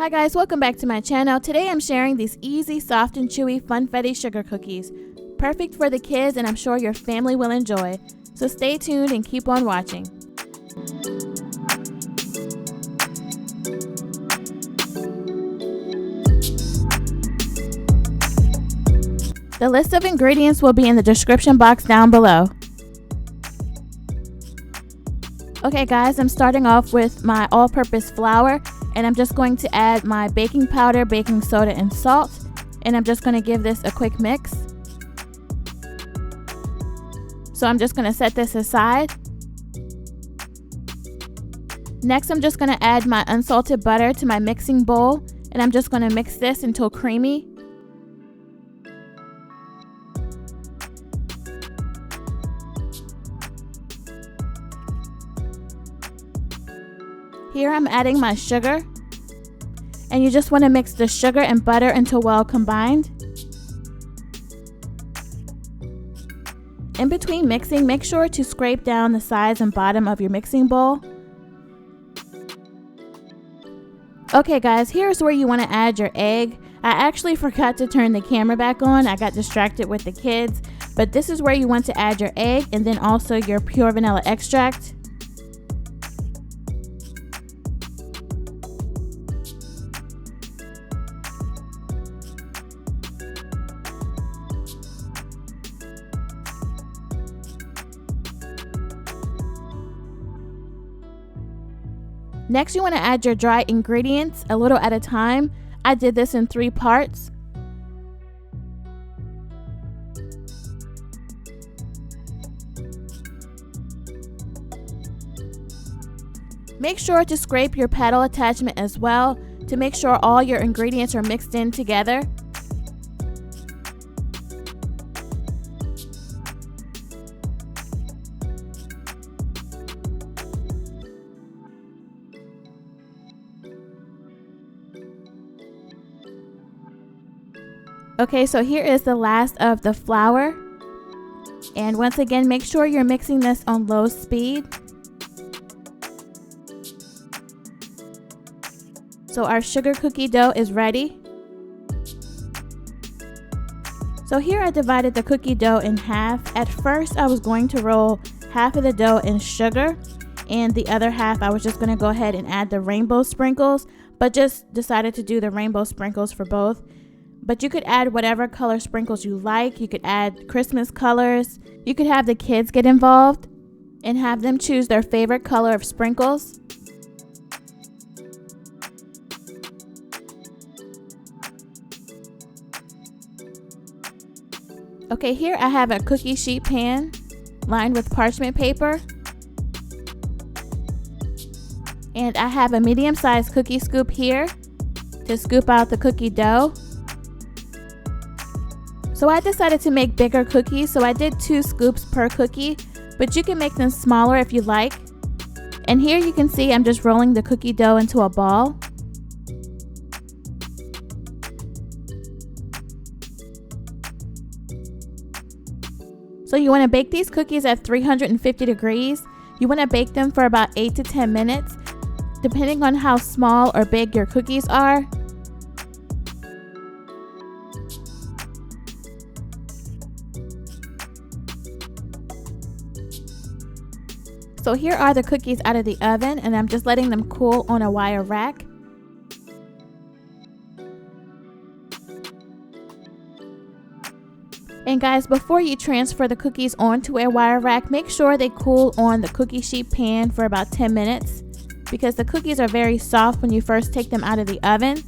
Hi guys, welcome back to my channel. Today I'm sharing these easy, soft and chewy Funfetti Sugar cookies. Perfect for the kids and I'm sure your family will enjoy. So stay tuned and keep on watching. The list of ingredients will be in the description box down below. Okay guys, I'm starting off with my all-purpose flour. And I'm just going to add my baking powder, baking soda, and salt. And I'm just going to give this a quick mix. So I'm just going to set this aside. Next, I'm just going to add my unsalted butter to my mixing bowl. And I'm just going to mix this until creamy. Here I'm adding my sugar, and you just want to mix the sugar and butter until well combined. In between mixing, make sure to scrape down the sides and bottom of your mixing bowl. Okay guys, here's where you want to add your egg. I actually forgot to turn the camera back on. I got distracted with the kids, but this is where you want to add your egg and then also your pure vanilla extract. Next, you want to add your dry ingredients a little at a time. I did this in 3 parts. Make sure to scrape your paddle attachment as well to make sure all your ingredients are mixed in together. Okay, so here is the last of the flour. And once again, make sure you're mixing this on low speed. So our sugar cookie dough is ready. So here I divided the cookie dough in half. At first, I was going to roll half of the dough in sugar, and the other half I was just going to go ahead and add the rainbow sprinkles, but just decided to do the rainbow sprinkles for both. But you could add whatever color sprinkles you like. You could add Christmas colors. You could have the kids get involved and have them choose their favorite color of sprinkles. Okay, here I have a cookie sheet pan lined with parchment paper. And I have a medium-sized cookie scoop here to scoop out the cookie dough. So I decided to make bigger cookies, so I did 2 scoops per cookie, but you can make them smaller if you like. And here you can see I'm just rolling the cookie dough into a ball. So you want to bake these cookies at 350 degrees. You want to bake them for about 8 to 10 minutes, depending on how small or big your cookies are. So here are the cookies out of the oven, and I'm just letting them cool on a wire rack. And guys, before you transfer the cookies onto a wire rack, make sure they cool on the cookie sheet pan for about 10 minutes because the cookies are very soft when you first take them out of the oven.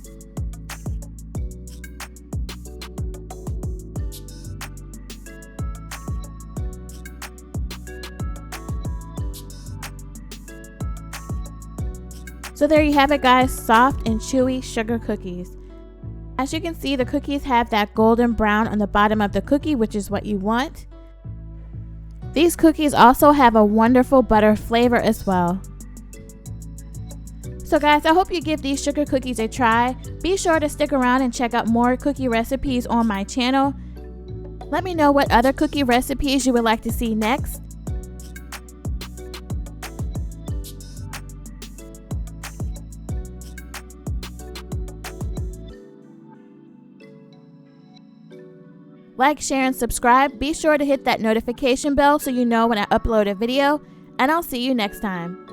So there you have it guys, soft and chewy sugar cookies. As you can see, the cookies have that golden brown on the bottom of the cookie, which is what you want. These cookies also have a wonderful butter flavor as well. So guys, I hope you give these sugar cookies a try. Be sure to stick around and check out more cookie recipes on my channel. Let me know what other cookie recipes you would like to see next. Like, share, and subscribe. Be sure to hit that notification bell so you know when I upload a video, and I'll see you next time.